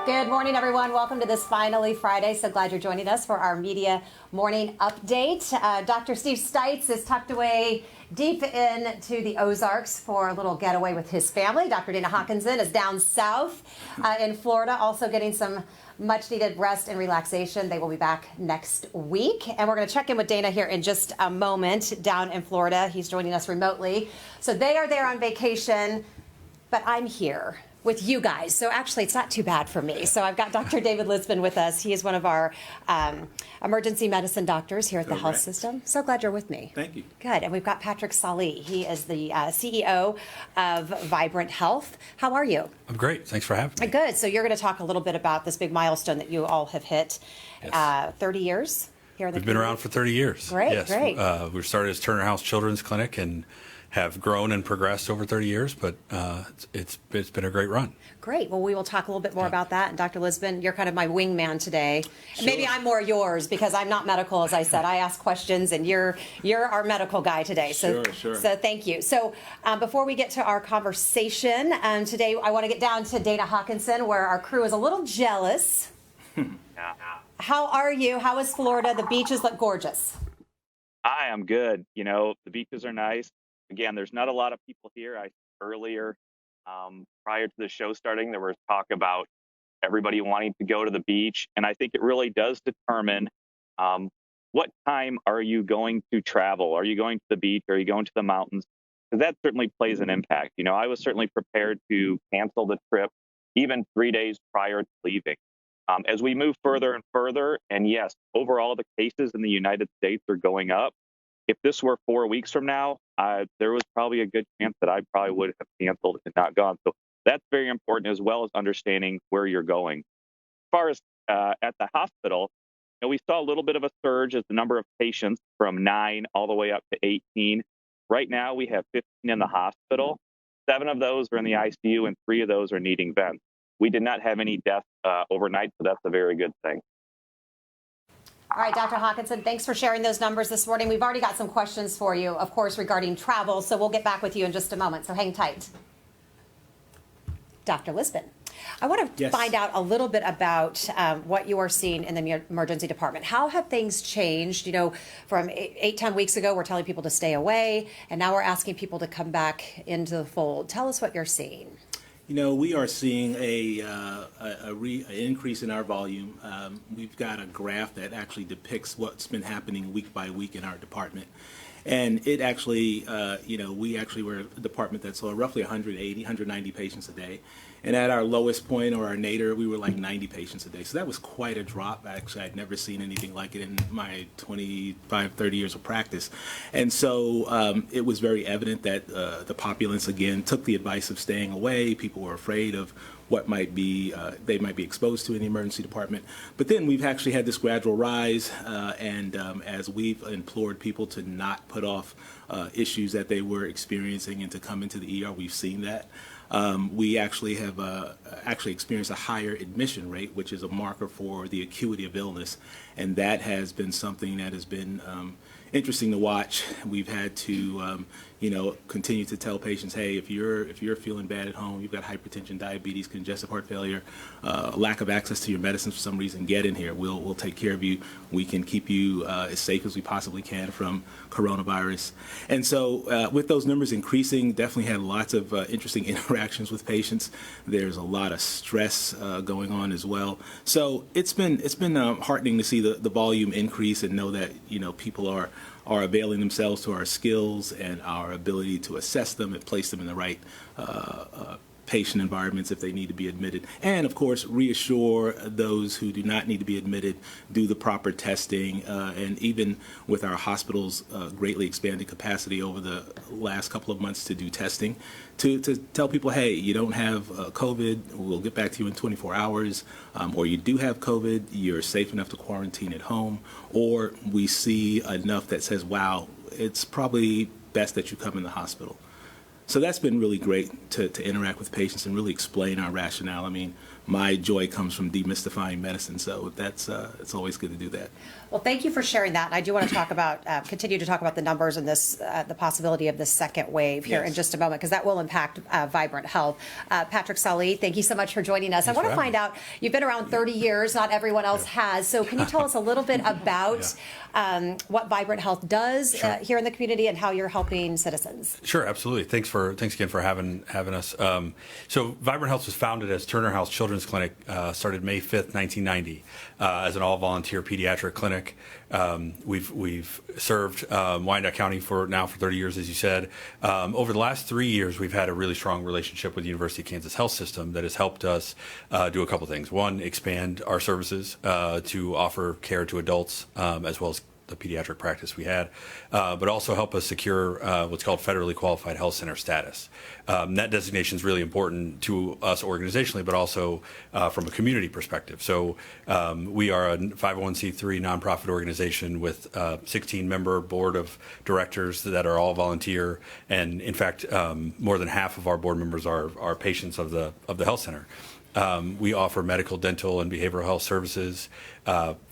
Good morning, everyone. Welcome to this Finally Friday. So glad you're joining us for our media morning update. Dr. Steve Stites is tucked away deep into the Ozarks for a little getaway with his family. Dr. Dana Hawkinson is down south in Florida, also getting some much needed rest and relaxation. They will be back next week. And we're going to check in with Dana here in just a moment down in Florida. He's joining us remotely. So they are there on vacation, but I'm here with you guys. So actually, it's not too bad for me. So I've got Dr. David Lisbon with us. He is one of our emergency medicine doctors here at the health system. So glad you're with me. Thank you. Good. And we've got Patrick Sallee. He is the CEO of Vibrant Health. How are you? I'm great. Thanks for having me. Good. So you're going to talk a little bit about this big milestone that you all have hit. Yes. 30 years here in the We've been around for 30 years. Great, yes. Great. We started as Turner House Children's Clinic and have grown and progressed over 30 years, but it's been a great run. Great. Well, we will talk a little bit more about that. And Dr. Lisbon, you're kind of my wingman today. Sure. Maybe I'm more yours because I'm not medical, as I said. I ask questions, and you're our medical guy today. So, sure. So thank you. So before we get to our conversation today, I want to get down to Dana Hawkinson, where our crew is a little jealous. How are you? How is Florida? The beaches look gorgeous. I am good. You know, the beaches are nice. Again, there's not a lot of people here. Earlier, prior to the show starting, there was talk about everybody wanting to go to the beach. And I think it really does determine what time are you going to travel? Are you going to the beach? Are you going to the mountains? Because that certainly plays an impact. You know, I was certainly prepared to cancel the trip even 3 days prior to leaving. As we move further and further, and yes, overall, the cases in the United States are going up. If this were 4 weeks from now, there was probably a good chance that I probably would have canceled and not gone. So that's very important, as well as understanding where you're going. As far as at the hospital, you know, we saw a little bit of a surge as the number of patients from 9 all the way up to 18. Right now, we have 15 in the hospital. 7 of those are in the ICU, and 3 of those are needing vents. We did not have any deaths overnight, so that's a very good thing. All right, Dr. Hawkinson, thanks for sharing those numbers this morning. We've already got some questions for you, of course, regarding travel, so we'll get back with you in just a moment, so hang tight. Dr. Lisbon, I want to find out a little bit about what you are seeing in the emergency department. How have things changed? You know, from 10 weeks ago, we're telling people to stay away, and now we're asking people to come back into the fold. Tell us what you're seeing. You know, we are seeing an increase in our volume. We've got a graph that actually depicts what's been happening week by week in our department. And it actually, you know, we actually were a department that saw roughly 180, 190 patients a day. And at our lowest point, or our nadir, we were like 90 patients a day. So that was quite a drop. Actually, I'd never seen anything like it in my 25, 30 years of practice. And so it was very evident that the populace, again, took the advice of staying away. People were afraid of what might be they might be exposed to in the emergency department. But then we've actually had this gradual rise, and as we've implored people to not put off issues that they were experiencing and to come into the ER, we've seen that. We actually have experienced a higher admission rate, which is a marker for the acuity of illness, and that has been something that has been interesting to watch. We've had to, you know, continue to tell patients, hey, if you're feeling bad at home, you've got hypertension, diabetes, congestive heart failure, lack of access to your medicines for some reason, get in here. We'll take care of you. We can keep you as safe as we possibly can from coronavirus. And so with those numbers increasing, definitely had lots of interesting interactions with patients. There's a lot of stress going on as well. So it's been heartening to see the volume increase and know that, you know, people are availing themselves to our skills and our ability to assess them and place them in the right patient environments if they need to be admitted. And, of course, reassure those who do not need to be admitted, do the proper testing, and even with our hospitals greatly expanded capacity over the last couple of months to do testing, to tell people, hey, you don't have COVID, we'll get back to you in 24 hours, or you do have COVID, you're safe enough to quarantine at home, or we see enough that says, wow, it's probably best that you come in the hospital. So that's been really great to interact with patients and really explain our rationale. I mean, my joy comes from demystifying medicine, so that's it's always good to do that. Well, thank you for sharing that. And I do want to talk about, continue to talk about the numbers and this, the possibility of the second wave here in just a moment, because that will impact Vibrant Health. Patrick Sallee, thank you so much for joining us. I want to find out, you've been around 30 years, not everyone else has. So can you tell us a little bit about what Vibrant Health does here in the community and how you're helping citizens? Sure, absolutely. Thanks again for having us. So Vibrant Health was founded as Turner House Children's Clinic, started May 5th, 1990, as an all-volunteer pediatric clinic. We've served Wyandotte County for 30 years, as you said. Over the last 3 years, we've had a really strong relationship with the University of Kansas Health System that has helped us do a couple things. One, expand our services to offer care to adults as well as the pediatric practice we had, but also help us secure what's called federally qualified health center status. That designation is really important to us organizationally, but also from a community perspective. So we are a 501c3 nonprofit organization with 16-member board of directors that are all volunteer, and in fact, more than half of our board members are patients of the health center. We offer medical, dental, and behavioral health services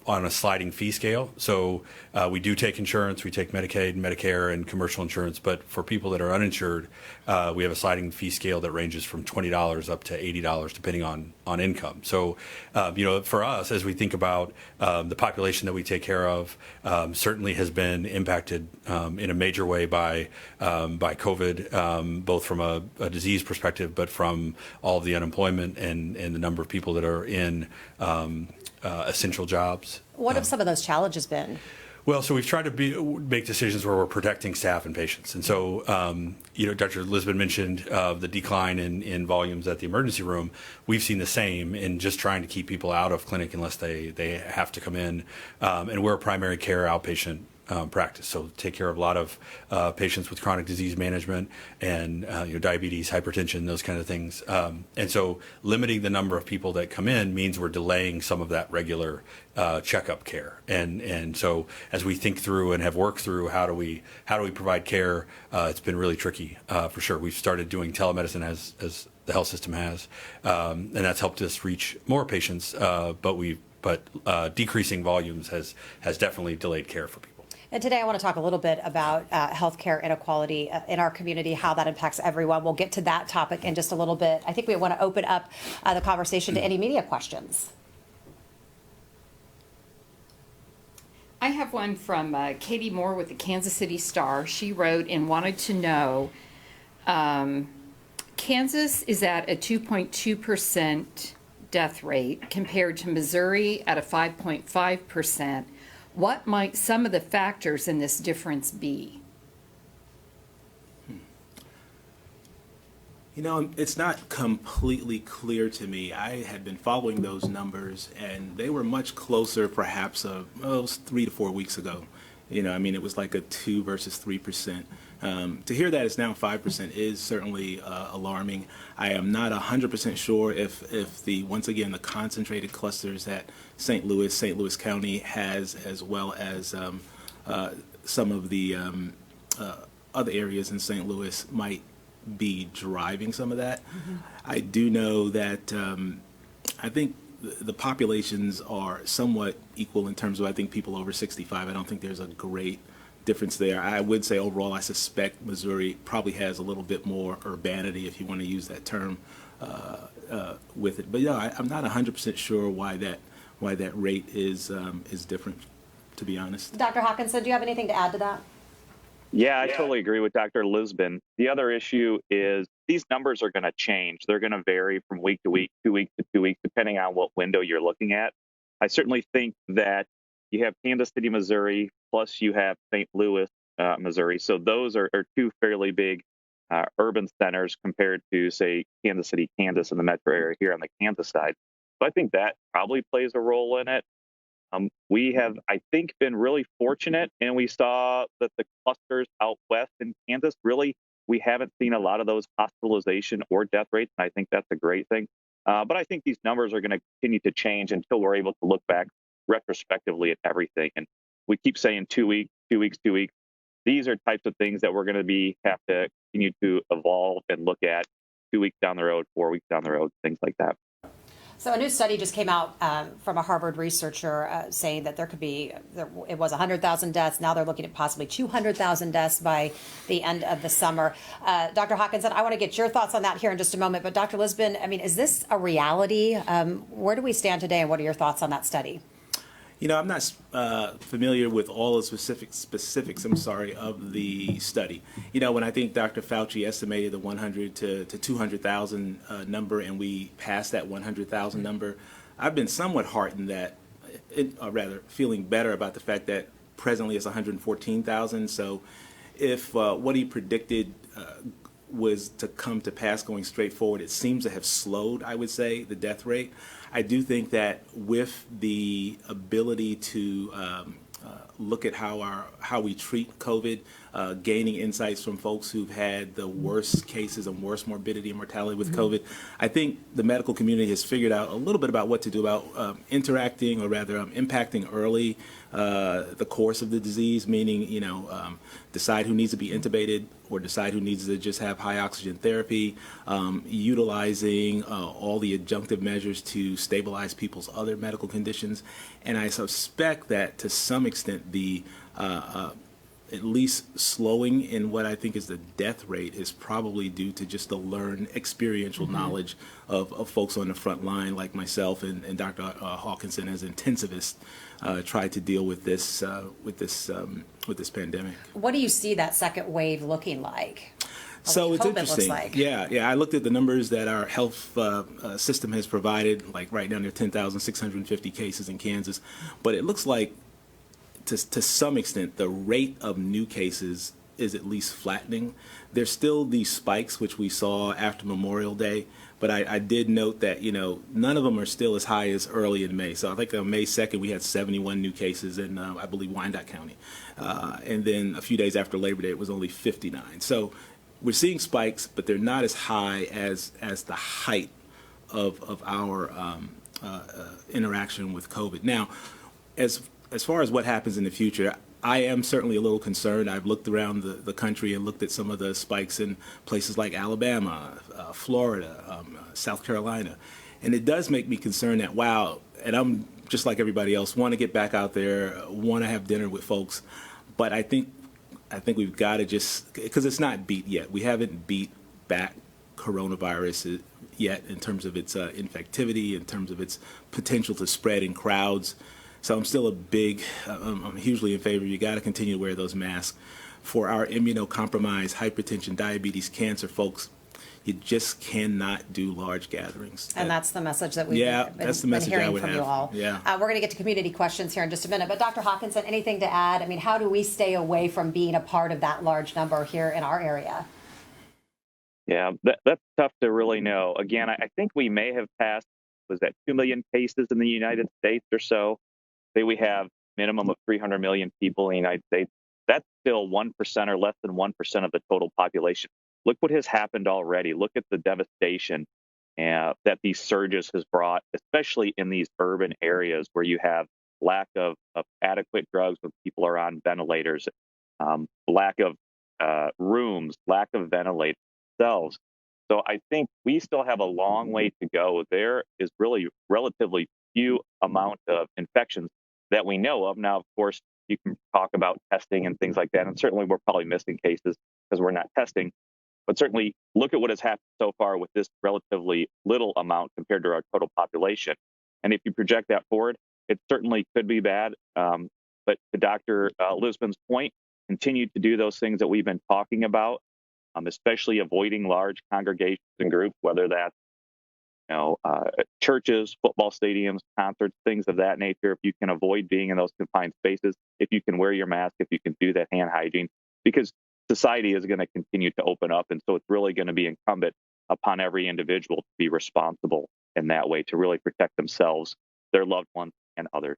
on a sliding fee scale. So we do take insurance, we take Medicaid, Medicare, and commercial insurance, but for people that are uninsured, we have a sliding fee scale that ranges from $20 up to $80, depending on income. So, for us, as we think about the population that we take care of, certainly has been impacted in a major way by COVID, both from a disease perspective, but from all of the unemployment and the number of people that are in essential jobs. What have some of those challenges been? Well, so we've tried to make decisions where we're protecting staff and patients. And so, Dr. Lisbon mentioned the decline in volumes at the emergency room. We've seen the same in just trying to keep people out of clinic unless they have to come in. And we're a primary care outpatient practice, so take care of a lot of patients with chronic disease management and diabetes, hypertension, those kind of things. And so limiting the number of people that come in means we're delaying some of that regular checkup care. And so as we think through and have worked through how do we provide care, it's been really tricky for sure. We've started doing telemedicine as the health system has, and that's helped us reach more patients. But decreasing volumes has definitely delayed care for people. And today I want to talk a little bit about healthcare inequality in our community, how that impacts everyone. We'll get to that topic in just a little bit. I think we want to open up the conversation to any media questions. I have one from Katie Moore with the Kansas City Star. She wrote and wanted to know, Kansas is at a 2.2% death rate compared to Missouri at a 5.5%. What might some of the factors in this difference be? It's not completely clear to me. I had been following those numbers, and they were much closer, perhaps, it was 3 to 4 weeks ago. It was like a 2 versus 3%. To hear that it's now 5% is certainly alarming. I am not 100% sure if once again, the concentrated clusters that St. Louis County has, as well as some of the other areas in St. Louis might be driving some of that. Mm-hmm. I do know that I think the populations are somewhat equal in terms of, I think, people over 65. I don't think there's a great difference there. I would say overall, I suspect Missouri probably has a little bit more urbanity, if you want to use that term, with it. But I'm not 100% sure why that rate is different, to be honest. Dr. Hawkinson, do you have anything to add to that? Yeah, I totally agree with Dr. Lisbon. The other issue is these numbers are going to change. They're going to vary from week to week, 2 weeks to 2 weeks, depending on what window you're looking at. I certainly think that you have Kansas City, Missouri, plus you have St. Louis, Missouri. So those are two fairly big urban centers compared to, say, Kansas City, Kansas, and the metro area here on the Kansas side. So I think that probably plays a role in it. We have, I think, been really fortunate, and we saw that the clusters out west in Kansas, really, we haven't seen a lot of those hospitalization or death rates, and I think that's a great thing. But I think these numbers are going to continue to change until we're able to look back retrospectively at everything. And we keep saying 2 weeks, 2 weeks, 2 weeks. These are types of things that we're going to have to continue to evolve and look at 2 weeks down the road, 4 weeks down the road, things like that. So a new study just came out from a Harvard researcher saying that it was 100,000 deaths. Now they're looking at possibly 200,000 deaths by the end of the summer. Dr. Hawkinson, I want to get your thoughts on that here in just a moment. But Dr. Lisbon, I mean, is this a reality? Where do we stand today, and what are your thoughts on that study? I'm not familiar with all the specifics, of the study. When I think Dr. Fauci estimated the 100 to 200,000 number, and we passed that 100,000 number, I've been somewhat heartened or rather feeling better about the fact that presently it's 114,000. So if what he predicted was to come to pass going straight forward, it seems to have slowed, I would say, the death rate. I do think that with the ability to look at how we treat COVID, gaining insights from folks who've had the worst cases and worst morbidity and mortality with COVID, I think the medical community has figured out a little bit about what to do about interacting, or rather impacting early the course of the disease, meaning, decide who needs to be intubated or decide who needs to just have high oxygen therapy, utilizing all the adjunctive measures to stabilize people's other medical conditions. And I suspect that to some extent the at least slowing in what I think is the death rate is probably due to just the learned experiential knowledge of folks on the front line like myself and Dr. Hawkinson as intensivists tried to deal with this pandemic. What do you see that second wave looking like? So it's COVID interesting. looks like. Yeah. I looked at the numbers that our health system has provided. Like right now, there are 10,650 cases in Kansas, but it looks like to some extent the rate of new cases is at least flattening. There's still these spikes which we saw after Memorial Day, but I did note that none of them are still as high as early in May. So I think on May 2nd we had 71 new cases in I believe Wyandotte County, and then a few days after Labor Day it was only 59. So we're seeing spikes, but they're not as high as the height of our interaction with COVID. Now, as far as what happens in the future, I am certainly a little concerned. I've looked around the country and looked at some of the spikes in places like Alabama, Florida, South Carolina, and it does make me concerned that, wow, and I'm just like everybody else, want to get back out there, want to have dinner with folks, but I think we've got to just, because it's not beat yet. We haven't beat back coronavirus yet in terms of its infectivity, in terms of its potential to spread in crowds. So I'm still I'm hugely in favor. You got to continue to wear those masks. For our immunocompromised, hypertension, diabetes, cancer folks, you just cannot do large gatherings. And that's the message that we've that's the message been hearing I would from have. you all. Yeah. We're going to get to community questions here in just a minute. But Dr. Hawkinson, anything to add? I mean, how do we stay away from being a part of that large number here in our area? Yeah, that's tough to really know. Again, I think we may have passed, was that 2 million cases in the United States or so? Say we have minimum of 300 million people in the United States. That's still 1% or less than 1% of the total population. Look what has happened already. Look at the devastation that these surges has brought, especially in these urban areas where you have lack of adequate drugs when people are on ventilators, lack of rooms, lack of ventilators themselves. So I think we still have a long way to go. There is really relatively few amount of infections that we know of. Now, of course, you can talk about testing and things like that, and certainly we're probably missing cases because we're not testing. But certainly look at what has happened so far with this relatively little amount compared to our total population. And if you project that forward, it certainly could be bad. But to Dr. Lisbon's point, continue to do those things that we've been talking about, especially avoiding large congregations and groups, whether that's churches, football stadiums, concerts, things of that nature. If you can avoid being in those confined spaces, if you can wear your mask, if you can do that hand hygiene, because society is going to continue to open up. And so it's really going to be incumbent upon every individual to be responsible in that way, to really protect themselves, their loved ones, and others.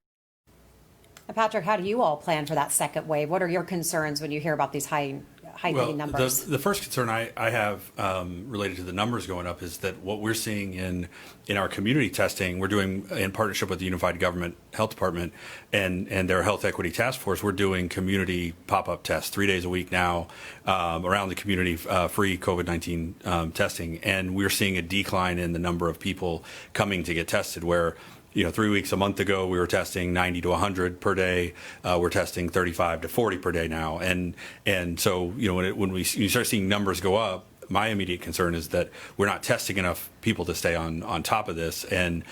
Patrick, how do you all plan for that second wave? What are your concerns when you hear about these high heightening numbers? The first concern I have related to the numbers going up is that what we're seeing in our community testing, we're doing in partnership with the Unified Government Health Department and their Health Equity Task Force, we're doing community pop-up tests 3 days a week now around the community free COVID-19 testing. And we're seeing a decline in the number of people coming to get tested where 3 weeks, a month ago, we were testing 90 to 100 per day. We're testing 35 to 40 per day now. And so, when you start seeing numbers go up, my immediate concern is that we're not testing enough people to stay on top of this. And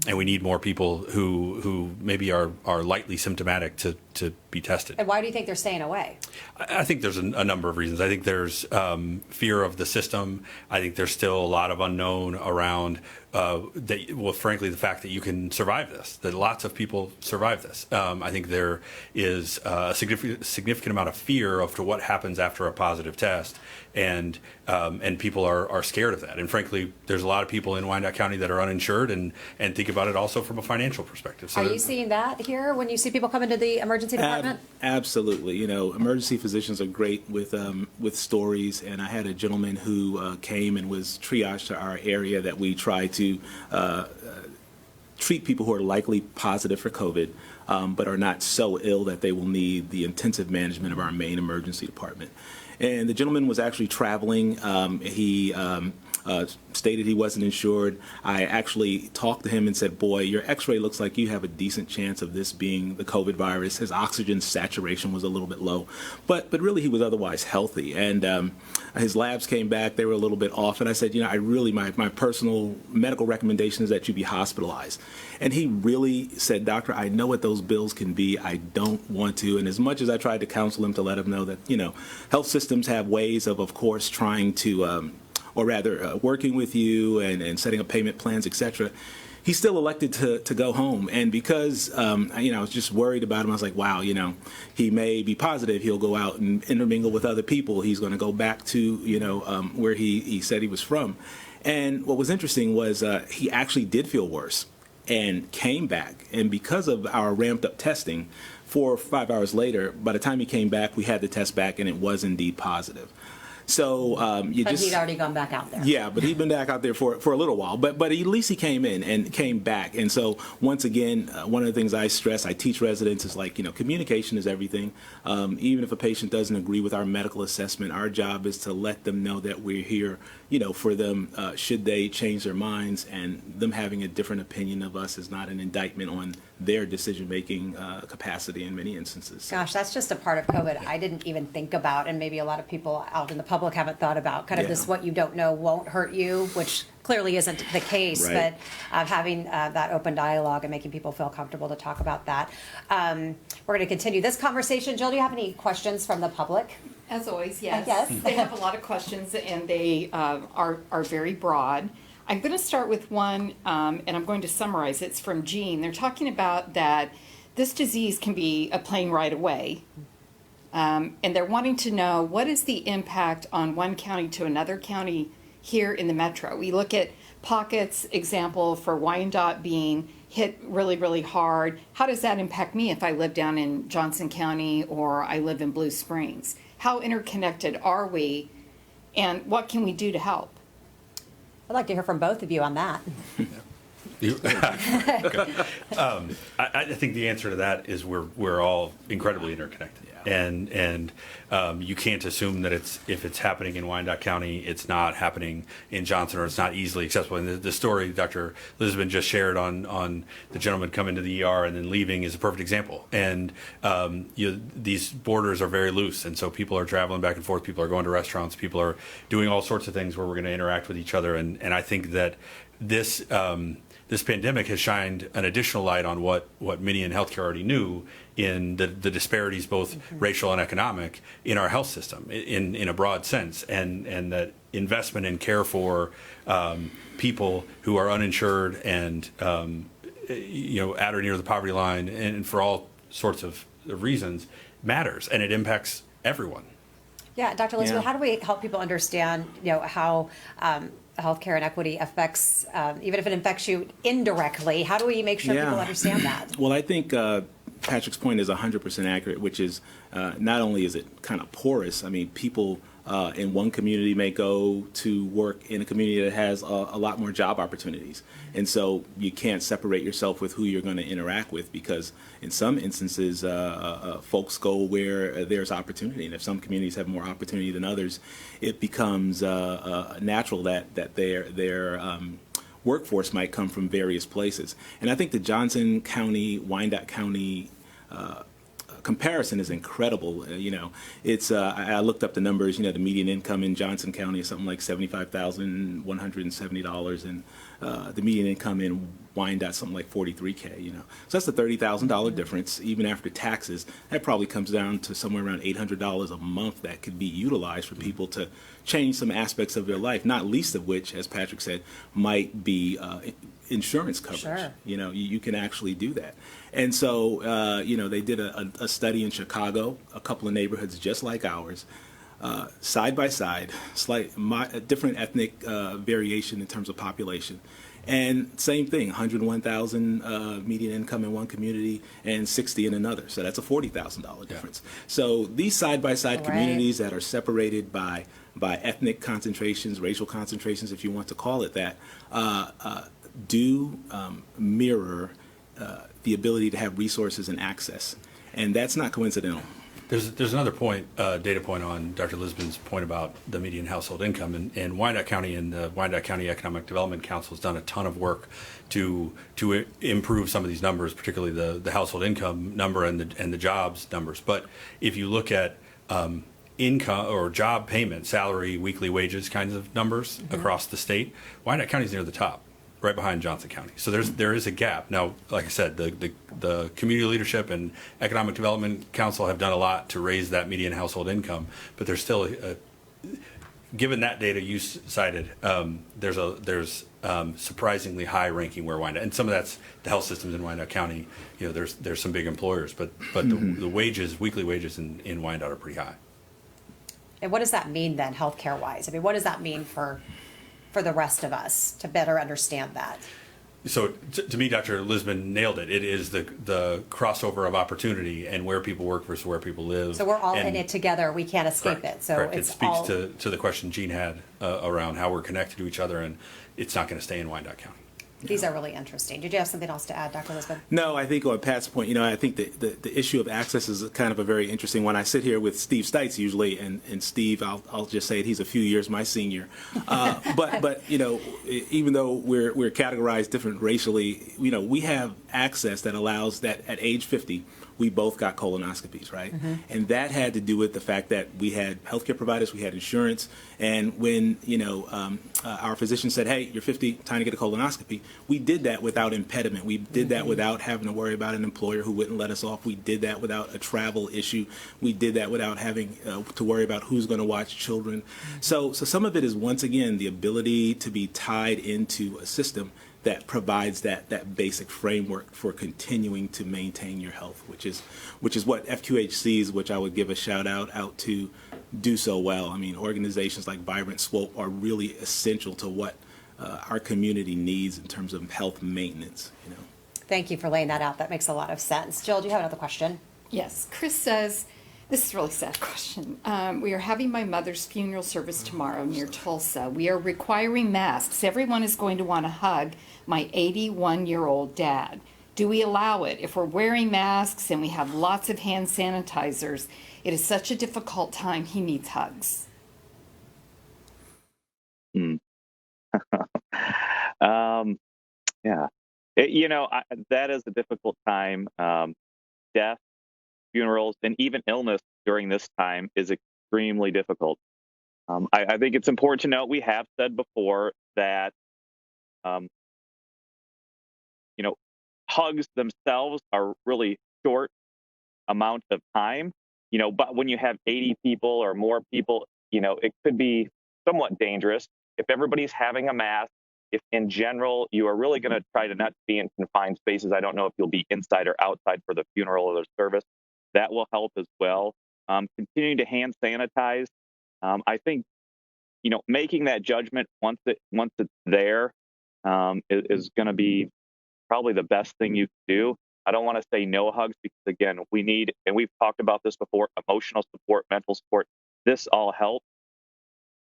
we need more people who maybe are lightly symptomatic to be tested. And why do you think they're staying away? I think there's a number of reasons. I think there's fear of the system. I think there's still a lot of unknown around frankly, the fact that you can survive this, that lots of people survive this. I think there is a significant amount of fear of to what happens after a positive test, and people are scared of that. And frankly, there's a lot of people in Wyandotte County that are uninsured and think about it also from a financial perspective. So are you seeing that here when you see people come into the emergency department? Absolutely. Emergency physicians are great with stories, and I had a gentleman who came and was triaged to our area that we try to treat people who are likely positive for COVID, but are not so ill that they will need the intensive management of our main emergency department. And the gentleman was actually traveling. He stated he wasn't insured. I actually talked to him and said, boy, your x-ray looks like you have a decent chance of this being the COVID virus. His oxygen saturation was a little bit low, but really he was otherwise healthy. And his labs came back, they were a little bit off. And I said, my personal medical recommendation is that you be hospitalized. And he really said, doctor, I know what those bills can be. I don't want to. And as much as I tried to counsel him to let him know that, health systems have ways of course, trying to, or rather working with you and setting up payment plans, et cetera, he still elected to go home. And because, I was just worried about him, I was like, wow, he may be positive. He'll go out and intermingle with other people. He's going to go back to, where he said he was from. And what was interesting was he actually did feel worse and came back. And because of our ramped up testing, 4 or 5 hours later, by the time he came back, we had the test back and it was indeed positive. So But he'd already gone back out there. Yeah, but he'd been back out there for a little while. But at least he came in and came back. And so once again, one of the things I stress, I teach residents is communication is everything. Even if a patient doesn't agree with our medical assessment, our job is to let them know that we're here, for them should they change their minds, and them having a different opinion of us is not an indictment on their decision-making capacity in many instances. Gosh, that's just a part of COVID I didn't even think about, and maybe a lot of people out in the public haven't thought about. This what you don't know won't hurt you, which clearly isn't the case, right. But having that open dialogue and making people feel comfortable to talk about that. We're going to continue this conversation. Jill, do you have any questions from the public? As always, yes. Yes. They have a lot of questions, and they are very broad. I'm going to start with one, and I'm going to summarize. It's from Jean. They're talking about that this disease can be a plane ride away, and they're wanting to know what is the impact on one county to another county here in the metro. We look at pockets, example for Wyandotte being hit really, really hard. How does that impact me if I live down in Johnson County or I live in Blue Springs? How interconnected are we, and what can we do to help? I'd like to hear from both of you on that. I think the answer to that is we're all incredibly interconnected, and you can't assume that if it's happening in Wyandotte County, it's not happening in Johnson, or it's not easily accessible. And the story Dr. Lisbon just shared on the gentleman coming to the ER and then leaving is a perfect example. And these borders are very loose, and so people are traveling back and forth. People are going to restaurants. People are doing all sorts of things where we're going to interact with each other. And I think that this pandemic has shined an additional light on what many in healthcare already knew in the disparities, both racial and economic, in our health system in a broad sense, and that investment in care for people who are uninsured and at or near the poverty line, and for all sorts of reasons, matters, and it impacts everyone. Yeah, Dr. Lisbon, Yeah. how do we help people understand, how healthcare inequity affects, even if it affects you indirectly, how do we make sure people understand that? Well, I think Patrick's point is 100% accurate, which is not only is it kind of porous, I mean, people in one community may go to work in a community that has a lot more job opportunities. And so you can't separate yourself with who you're going to interact with, because in some instances, folks go where there's opportunity. And if some communities have more opportunity than others, it becomes natural that their workforce might come from various places. And I think the Johnson County, Wyandotte County comparison is incredible. It's I looked up the numbers. The median income in Johnson County is something like $75,170, and the median income in Wyandotte something like $43K. So that's a $30,000 difference. Even after taxes, that probably comes down to somewhere around $800 a month that could be utilized for people to change some aspects of their life. Not least of which, as Patrick said, might be insurance coverage. Sure. You can actually do that. And so, they did a study in Chicago, a couple of neighborhoods just like ours, side by side, different ethnic variation in terms of population. And same thing, 101,000 median income in one community and 60 in another. So that's a $40,000 difference. So these side-by-side communities that are separated by ethnic concentrations, racial concentrations, if you want to call it that, do mirror the ability to have resources and access. And that's not coincidental. There's another data point on Dr. Lisbon's point about the median household income. And Wyandotte County and the Wyandotte County Economic Development Council has done a ton of work to improve some of these numbers, particularly the household income number and the jobs numbers. But if you look at income or job payment, salary, weekly wages kinds of numbers across the state, Wyandotte County is near the top, right behind Johnson County. So there is a gap. Now, like I said, the community leadership and Economic Development Council have done a lot to raise that median household income, but there's still, given that data you cited, there's surprisingly high ranking where Wyandotte, and some of that's the health systems in Wyandotte County. There's some big employers, but the wages, weekly wages in Wyandotte are pretty high. And what does that mean then, healthcare wise? I mean, what does that mean for the rest of us to better understand that? So to me, Dr. Lisbon nailed it. It is the crossover of opportunity and where people work versus where people live. So we're all in it together. We can't escape it. So correct. It's it speaks all... to the question Gene had around how we're connected to each other, and it's not going to stay in Wyandotte County. These are really interesting. Did you have something else to add, Dr. Lisbon? No, I think on Pat's point, I think the issue of access is kind of a very interesting one. I sit here with Steve Stites usually, and Steve, I'll just say it, he's a few years my senior. But even though we're categorized different racially, we have access that allows that at age 50, we both got colonoscopies, right? And that had to do with the fact that we had healthcare providers, we had insurance, and when our physician said, "Hey, you're 50, time to get a colonoscopy," we did that without impediment. We did that without having to worry about an employer who wouldn't let us off. We did that without a travel issue. We did that without having to worry about who's going to watch children. So some of it is, once again, the ability to be tied into a system that provides that basic framework for continuing to maintain your health, which is what FQHCs, which I would give a shout out to, do so well. I mean, organizations like Vibrant Swope are really essential to what our community needs in terms of health maintenance. Thank you for laying that out. That makes a lot of sense. Jill, do you have another question? Yes. Chris says, this is a really sad question. We are having my mother's funeral service tomorrow near Tulsa. We are requiring masks. Everyone is going to want to hug my 81-year-old dad. Do we allow it? If we're wearing masks and we have lots of hand sanitizers, it is such a difficult time. He needs hugs. Yeah. That is a difficult time. Death, funerals, and even illness during this time is extremely difficult. I think it's important to note, we have said before that, hugs themselves are really short amount of time, but when you have 80 people or more people, it could be somewhat dangerous. If everybody's having a mask, if in general you are really going to try to not be in confined spaces, I don't know if you'll be inside or outside for the funeral or the service, that will help as well. Continuing to hand sanitize. I think, making that judgment once it's there is going to be probably the best thing you can do. I don't want to say no hugs because, again, we need, and we've talked about this before, emotional support, mental support. This all helps.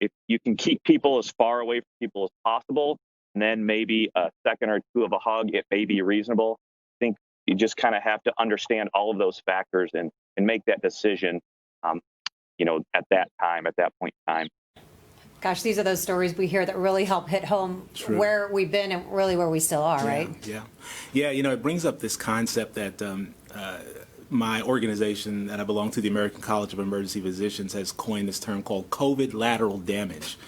If you can keep people as far away from people as possible, and then maybe a second or two of a hug, it may be reasonable. I think you just kind of have to understand all of those factors and make that decision, at that time, at that point in time. Gosh, these are those stories we hear that really help hit home True. where we've been and really where we still are, right? Yeah. It brings up this concept that my organization that I belong to, the American College of Emergency Physicians, has coined this term called COVID lateral damage.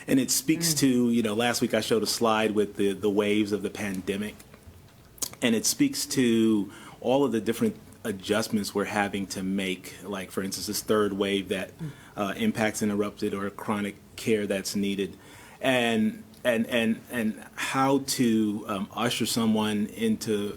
And it speaks to, last week I showed a slide with the waves of the pandemic. And it speaks to all of the different adjustments we're having to make, like, for instance, this third wave that impacts interrupted or chronic care that's needed, and how to usher someone into,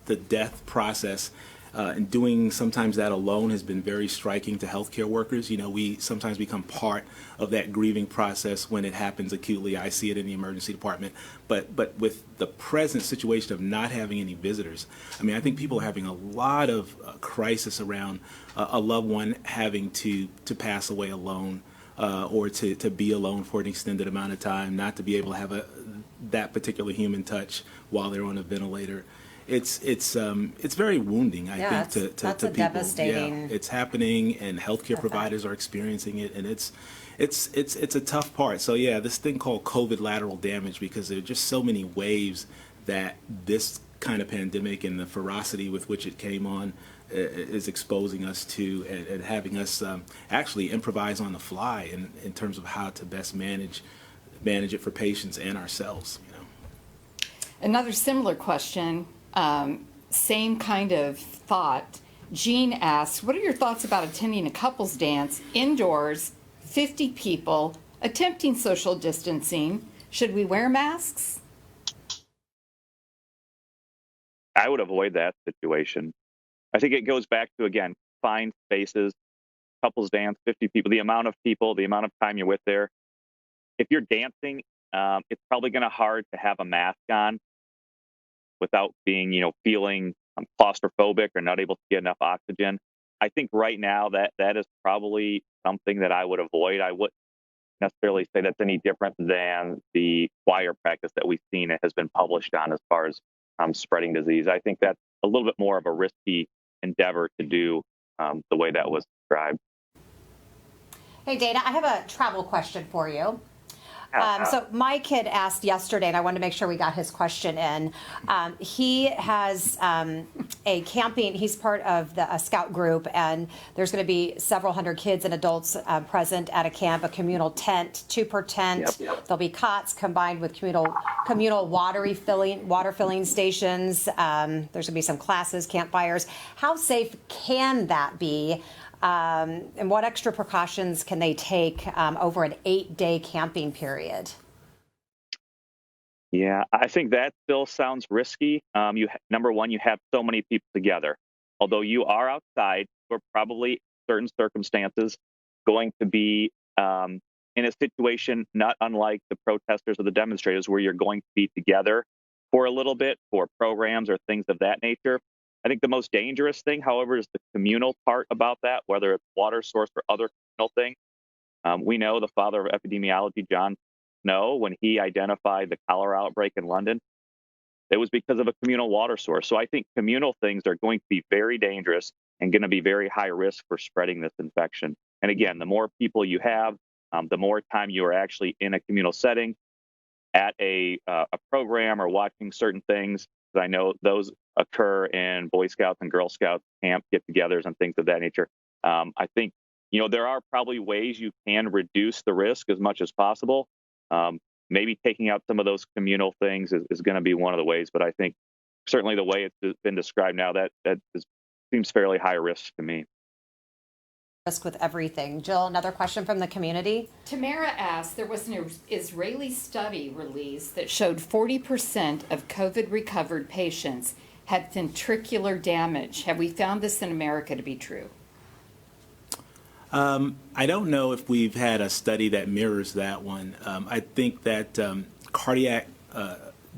the death process. And doing sometimes that alone has been very striking to healthcare workers. We sometimes become part of that grieving process when it happens acutely. I see it in the emergency department. But with the present situation of not having any visitors, I think people are having a lot of crisis around a loved one having to pass away alone, or to be alone for an extended amount of time, not to be able to have that particular human touch while they're on a ventilator. It's very wounding, I think, to people. Devastating. Yeah, it's happening, and healthcare providers are experiencing it, and it's a tough part. So this thing called COVID lateral damage, because there are just so many waves that this kind of pandemic and the ferocity with which it came on is exposing us to, and having us actually improvise on the fly in terms of how to best manage it for patients and ourselves. Another similar question. Same kind of thought. Jean asks, what are your thoughts about attending a couples dance indoors, 50 people, attempting social distancing? Should we wear masks? I would avoid that situation. I think it goes back to, again, find spaces, couples dance, 50 people, the amount of time you're with there. If you're dancing, it's probably going to hard to have a mask on without being, feeling claustrophobic or not able to get enough oxygen. I think right now that is probably something that I would avoid. I wouldn't necessarily say that's any different than the choir practice that we've seen it has been published on as far as spreading disease. I think that's a little bit more of a risky endeavor to do the way that was described. Hey, Dana, I have a travel question for you. So Mike had asked yesterday, and I wanted to make sure we got his question in. He has a camping, he's part of a scout group, and there's going to be several hundred kids and adults present at a camp, a communal tent, 2 per tent. Yep. There'll be cots combined with communal water filling stations. There's going to be some classes, campfires. How safe can that be? And what extra precautions can they take over an 8-day camping period? Yeah, I think that still sounds risky. Number one, you have so many people together. Although you are outside, you're probably in certain circumstances going to be in a situation not unlike the protesters or the demonstrators, where you're going to be together for a little bit for programs or things of that nature. I think the most dangerous thing, however, is the communal part about that, whether it's water source or other communal things. We know the father of epidemiology, John Snow, when he identified the cholera outbreak in London, it was because of a communal water source. So I think communal things are going to be very dangerous and going to be very high risk for spreading this infection. And again, the more people you have, the more time you are actually in a communal setting at a program or watching certain things. I know those occur in Boy Scouts and Girl Scouts camp get-togethers and things of that nature. I think, there are probably ways you can reduce the risk as much as possible. Maybe taking out some of those communal things is going to be one of the ways, but I think certainly the way it's been described now, that seems fairly high risk to me. Risk with everything. Jill, another question from the community. Tamara asked, there was an Israeli study released that showed 40% of COVID recovered patients had ventricular damage. Have we found this in America to be true? I don't know if we've had a study that mirrors that one. I think that cardiac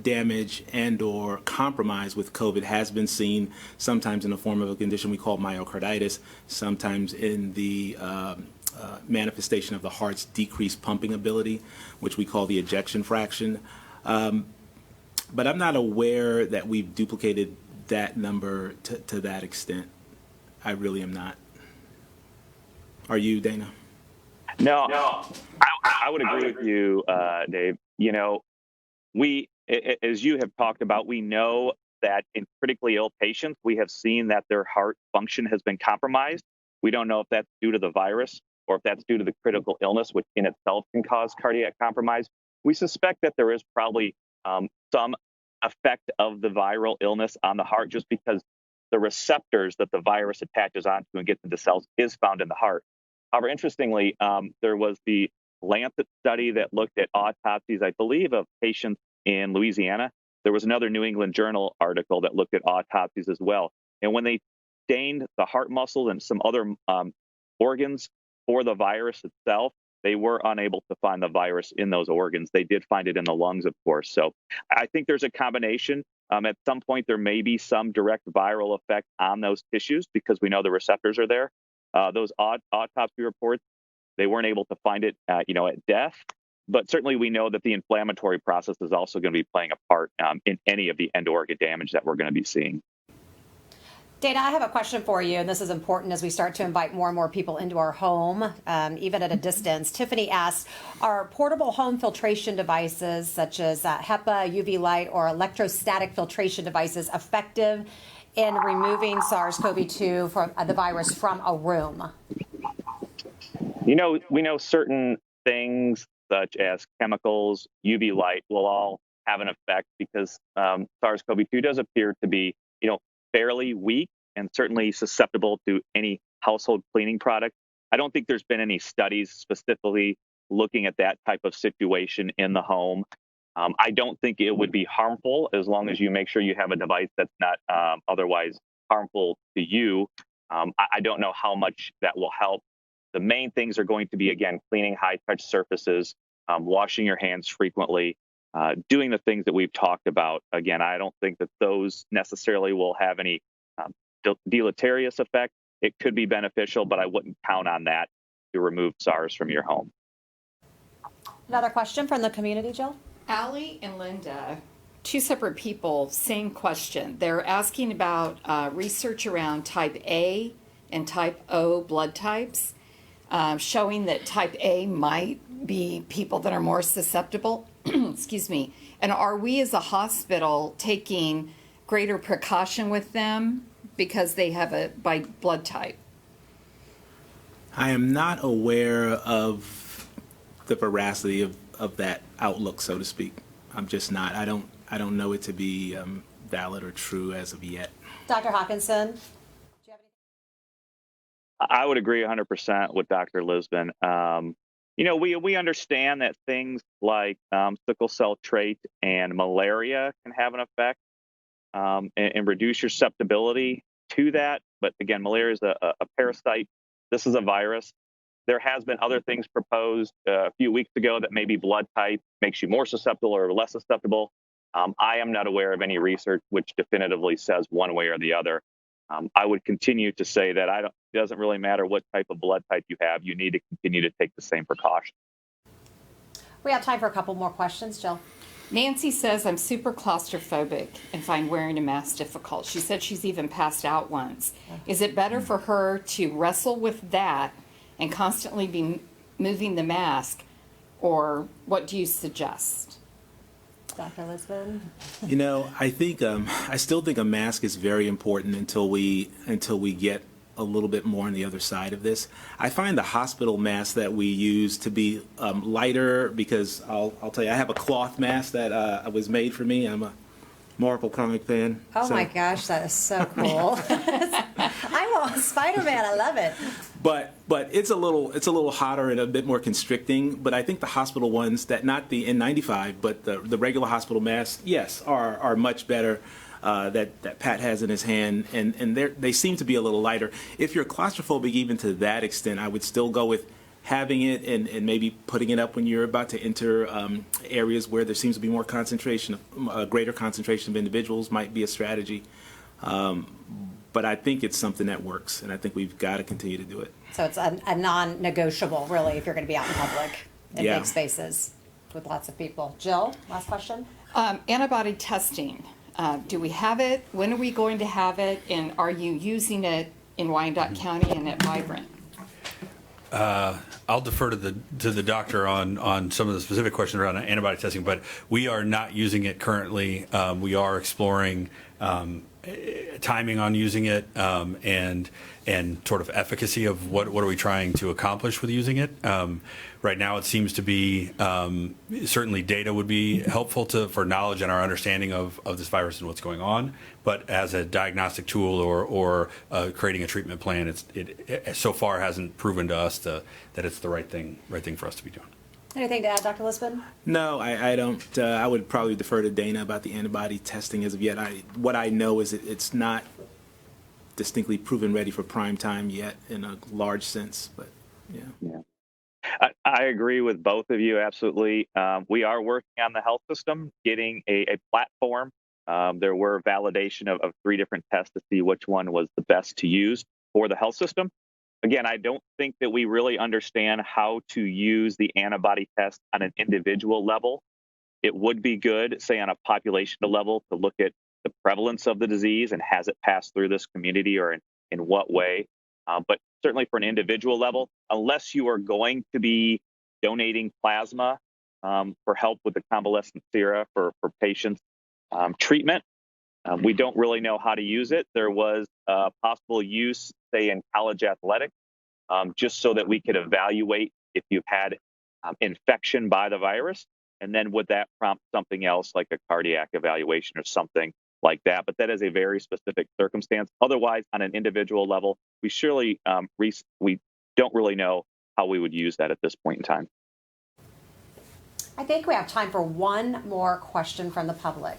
damage and or compromise with COVID has been seen sometimes in the form of a condition we call myocarditis, sometimes in the manifestation of the heart's decreased pumping ability, which we call the ejection fraction. But I'm not aware that we've duplicated that number to that extent. I really am not. Are you, Dana? No, I would agree with you, Dave. You know, as you have talked about, we know that in critically ill patients, we have seen that their heart function has been compromised. We don't know if that's due to the virus or if that's due to the critical illness, which in itself can cause cardiac compromise. We suspect that there is probably some effect of the viral illness on the heart just because the receptors that the virus attaches onto and gets into cells is found in the heart. However, interestingly, there was the Lancet study that looked at autopsies, I believe, of patients in Louisiana. There was another New England Journal article that looked at autopsies as well. And when they stained the heart muscle and some other organs for the virus itself, they were unable to find the virus in those organs. They did find it in the lungs, of course. So I think there's a combination. At some point, there may be some direct viral effect on those tissues because we know the receptors are there. Those autopsy reports, they weren't able to find it, at death. But certainly we know that the inflammatory process is also going to be playing a part in any of the end organ damage that we're going to be seeing. Dana, I have a question for you, and this is important as we start to invite more and more people into our home, even at a distance. Tiffany asked, are portable home filtration devices such as HEPA, UV light, or electrostatic filtration devices effective in removing SARS-CoV-2 from the virus from a room? We know certain things such as chemicals, UV light will all have an effect because SARS-CoV-2 does appear to be, fairly weak and certainly susceptible to any household cleaning product. I don't think there's been any studies specifically looking at that type of situation in the home. I don't think it would be harmful as long as you make sure you have a device that's not otherwise harmful to you. I don't know how much that will help. The main things are going to be, again, cleaning high-touch surfaces, washing your hands frequently, doing the things that we've talked about. Again, I don't think that those necessarily will have any deleterious effect. It could be beneficial, but I wouldn't count on that to remove SARS from your home. Another question from the community, Jill? Allie and Linda, two separate people, same question. They're asking about research around type A and type O blood types, showing that type A might be people that are more susceptible. Excuse me. And are we as a hospital taking greater precaution with them because they have a by blood type? I am not aware of the veracity of that outlook, so to speak. I'm just not. I don't know it to be valid or true as of yet. Dr. Hawkinson? I would agree 100% with Dr. Lisbon. We understand that things like sickle cell trait and malaria can have an effect and reduce your susceptibility to that. But again, malaria is a parasite. This is a virus. There has been other things proposed a few weeks ago that maybe blood type makes you more susceptible or less susceptible. I am not aware of any research which definitively says one way or the other. I would continue to say that it doesn't really matter what type of blood type you have. You need to continue to take the same precautions. We have time for a couple more questions, Jill. Nancy says, I'm super claustrophobic and find wearing a mask difficult. She said she's even passed out once. Is it better for her to wrestle with that and constantly be moving the mask, or what do you suggest? Dr. Lisbon? I think I still think a mask is very important until we get a little bit more on the other side of this. I find the hospital mask that we use to be lighter because I'll tell you, I have a cloth mask that was made for me. I'm a Marvel comic fan. Oh my gosh, that is so cool. I'm a Spider-Man. I love it. But it's a little hotter and a bit more constricting. But I think the hospital ones, that not the N95, but the regular hospital masks, yes, are much better. That Pat has in his hand, and they seem to be a little lighter. If you're claustrophobic even to that extent, I would still go with having it and maybe putting it up when you're about to enter areas where there seems to be more concentration, a greater concentration of individuals might be a strategy. But I think it's something that works, and I think we've got to continue to do it. So it's a non-negotiable, really, if you're going to be out in public in Yeah. big spaces with lots of people. Jill, last question. Antibody testing. Do we have it? When are we going to have it? And are you using it in Wyandotte County and at Vibrant? I'll defer to the doctor on some of the specific questions around antibody testing, but we are not using it currently. We are exploring timing on using it and sort of efficacy of what are we trying to accomplish with using it. Right now, it seems to be certainly data would be helpful for knowledge and our understanding of this virus and what's going on. But as a diagnostic tool or creating a treatment plan, it so far hasn't proven to us that it's the right thing for us to be doing. Anything to add, Dr. Lisbon? No, I don't. I would probably defer to Dana about the antibody testing as of yet. What I know is it's not distinctly proven ready for prime time yet in a large sense, but yeah. I agree with both of you, absolutely. We are working on the health system, getting a platform. There were validation of 3 different tests to see which one was the best to use for the health system. Again, I don't think that we really understand how to use the antibody test on an individual level. It would be good, say, on a population level to look at the prevalence of the disease and has it passed through this community or in what way. But certainly for an individual level, unless you are going to be donating plasma for help with the convalescent sera for patients' treatment, we don't really know how to use it. There was possible use, say, in college athletics, just so that we could evaluate if you've had infection by the virus. And then would that prompt something else like a cardiac evaluation or something like that? But that is a very specific circumstance. Otherwise, on an individual level, we surely we don't really know how we would use that at this point in time. I think we have time for one more question from the public.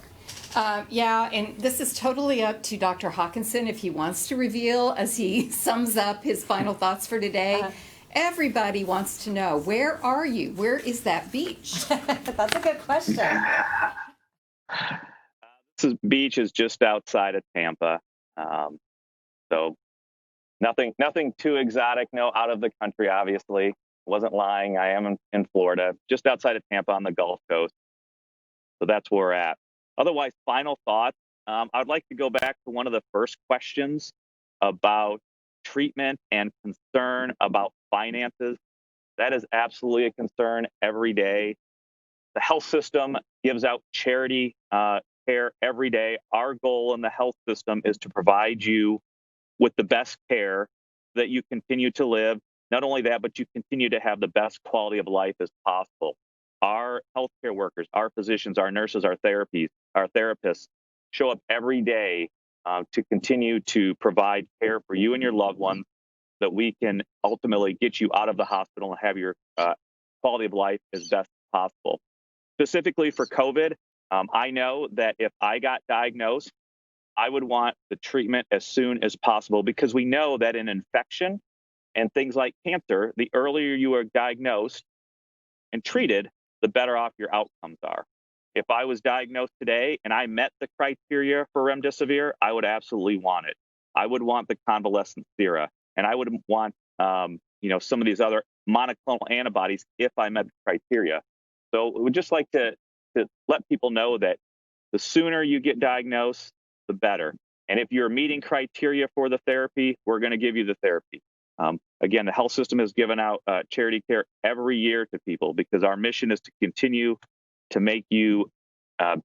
Yeah, and this is totally up to Dr. Hawkinson if he wants to reveal as he sums up his final thoughts for today. Everybody wants to know, where are you? Where is that beach? That's a good question. This beach is just outside of Tampa. So nothing too exotic, no out of the country, obviously. Wasn't lying. I am in Florida, just outside of Tampa on the Gulf Coast. So that's where we're at. Otherwise, final thoughts. I would like to go back to one of the first questions about treatment and concern about finances. That is absolutely a concern every day. The health system gives out charity care every day. Our goal in the health system is to provide you with the best care so that you continue to live. Not only that, but you continue to have the best quality of life as possible. Our healthcare workers, our physicians, our nurses, our therapists show up every day to continue to provide care for you and your loved ones so that we can ultimately get you out of the hospital and have your quality of life as best as possible. Specifically for COVID, I know that if I got diagnosed, I would want the treatment as soon as possible because we know that in infection and things like cancer, the earlier you are diagnosed and treated, the better off your outcomes are. If I was diagnosed today and I met the criteria for remdesivir, I would absolutely want it. I would want the convalescent sera, and I would want some of these other monoclonal antibodies if I met the criteria. So we would just like to let people know that the sooner you get diagnosed, the better. And if you're meeting criteria for the therapy, we're going to give you the therapy. Again, the health system has given out charity care every year to people because our mission is to continue to make you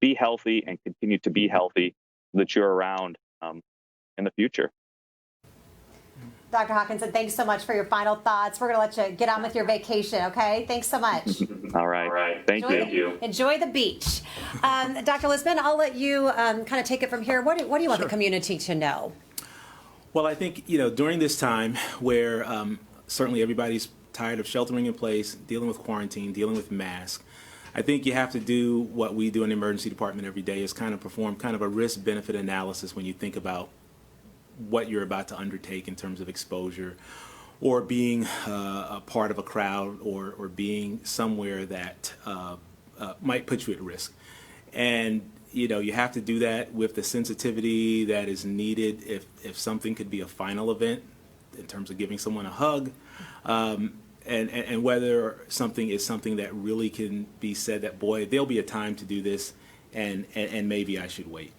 be healthy and continue to be healthy so that you're around in the future. Dr. Hawkinson, thanks so much for your final thoughts. We're going to let you get on with your vacation, okay? Thanks so much. All right. Thank you. Enjoy the beach. Dr. Lisbon, I'll let you kind of take it from here. What do you want the community to know? Well, I think, during this time where certainly everybody's tired of sheltering in place, dealing with quarantine, dealing with masks, I think you have to do what we do in the emergency department every day is kind of perform kind of a risk-benefit analysis when you think about what you're about to undertake in terms of exposure. or being a part of a crowd, or being somewhere that might put you at risk. And you have to do that with the sensitivity that is needed if something could be a final event in terms of giving someone a hug, and whether something is something that really can be said that, boy, there'll be a time to do this, and maybe I should wait.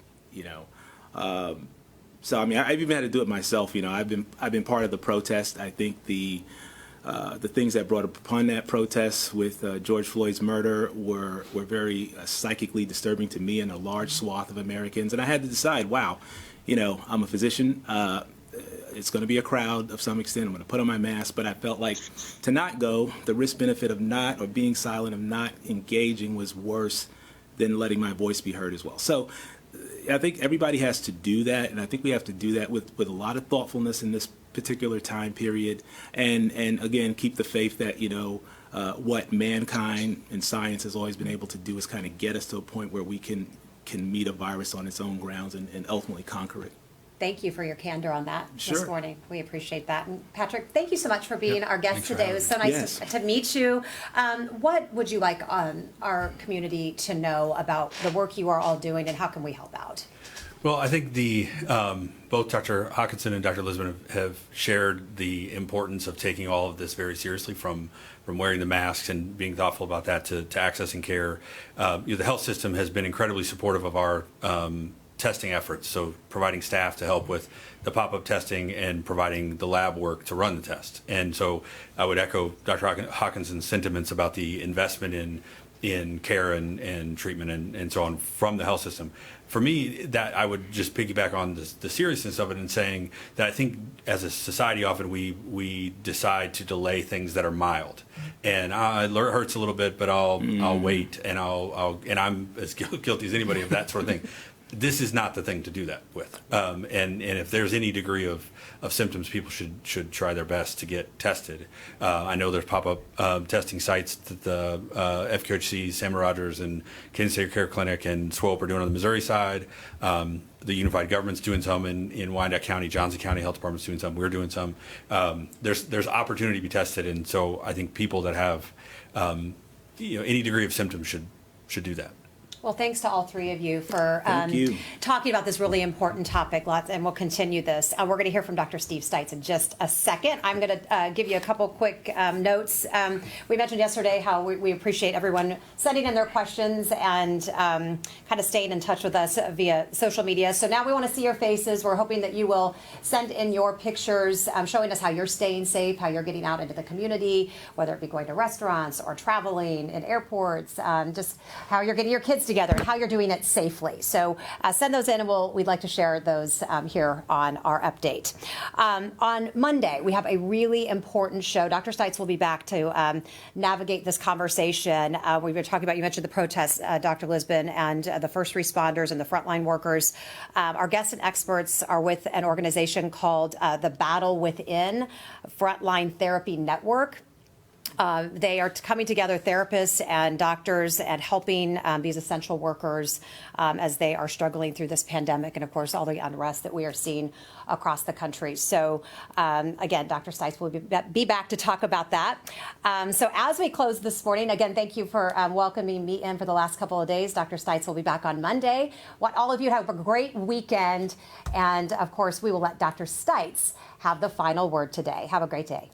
So I mean, I've even had to do it myself. I've been part of the protest. I think the things that brought upon that protest with George Floyd's murder were very psychically disturbing to me and a large swath of Americans. And I had to decide, wow, I'm a physician. It's going to be a crowd of some extent. I'm going to put on my mask. But I felt like to not go, the risk-benefit of not, or being silent, of not engaging, was worse than letting my voice be heard as well. So I think everybody has to do that, and I think we have to do that with a lot of thoughtfulness in this particular time period, and again, keep the faith that what mankind and science has always been able to do is kind of get us to a point where we can meet a virus on its own grounds and ultimately conquer it. Thank you for your candor on that Sure. this morning. We appreciate that. And Patrick, thank you so much for being our guest Thanks for today. It was so having nice Yes. to meet you. What would you like our community to know about the work you are all doing, and how can we help out? Well, I think both Dr. Hawkinson and Dr. Lisbon have shared the importance of taking all of this very seriously, from wearing the masks and being thoughtful about that to accessing care. The health system has been incredibly supportive of our testing efforts, so providing staff to help with the pop-up testing and providing the lab work to run the test. And so I would echo Dr. Hawkinson's sentiments about the investment in care and treatment and so on from the health system. For me, that I would just piggyback on the seriousness of it, and saying that I think as a society often we decide to delay things that are mild, and it hurts a little bit, but I'll wait, and I'm as guilty as anybody of that sort of thing. This is not the thing to do that with, and if there's any degree of symptoms, people should try their best to get tested. I know there's pop-up testing sites that the FQHC, Samuel Rogers, and Kansas State Care Clinic and SWOPE are doing on the Missouri side. The Unified Government's doing some in Wyandotte County, Johnson County Health Department's doing some. We're doing some. There's opportunity to be tested, and so I think people that have any degree of symptoms should do that. Well, thanks to all three of you for Thank you. talking about this really important topic. And we'll continue this. We're going to hear from Dr. Steve Stites in just a second. I'm going to give you a couple quick notes. We mentioned yesterday how we appreciate everyone sending in their questions and kind of staying in touch with us via social media. So now we want to see your faces. We're hoping that you will send in your pictures showing us how you're staying safe, how you're getting out into the community, whether it be going to restaurants or traveling in airports, just how you're getting your kids together and how you're doing it safely. So send those in, and we'd like to share those here on our update. On Monday, we have a really important show. Dr. Stites will be back to navigate this conversation. We were talking about, you mentioned the protests, Dr. Lisbon, and the first responders and the frontline workers. Our guests and experts are with an organization called the Battle Within Frontline Therapy Network. They are coming together, therapists and doctors, and helping these essential workers as they are struggling through this pandemic and, of course, all the unrest that we are seeing across the country. So, again, Dr. Stites will be back to talk about that. So as we close this morning, again, thank you for welcoming me in for the last couple of days. Dr. Stites will be back on Monday. Want all of you to have a great weekend. And, of course, we will let Dr. Stites have the final word today. Have a great day.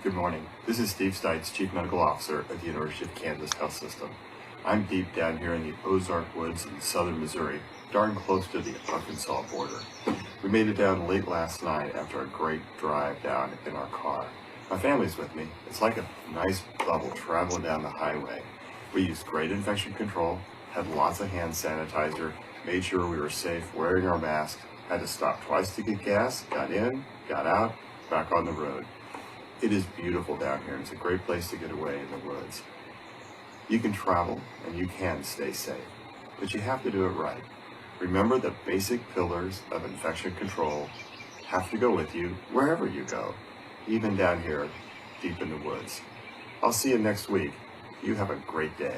Good morning. This is Steve Stites, Chief Medical Officer at the University of Kansas Health System. I'm deep down here in the Ozark Woods in southern Missouri, darn close to the Arkansas border. We made it down late last night after a great drive down in our car. My family's with me. It's like a nice bubble traveling down the highway. We used great infection control, had lots of hand sanitizer, made sure we were safe, wearing our masks, had to stop twice to get gas, got in, got out, back on the road. It is beautiful down here, and it's a great place to get away in the woods. You can travel, and you can stay safe, but you have to do it right. Remember the basic pillars of infection control have to go with you wherever you go, even down here deep in the woods. I'll see you next week. You have a great day.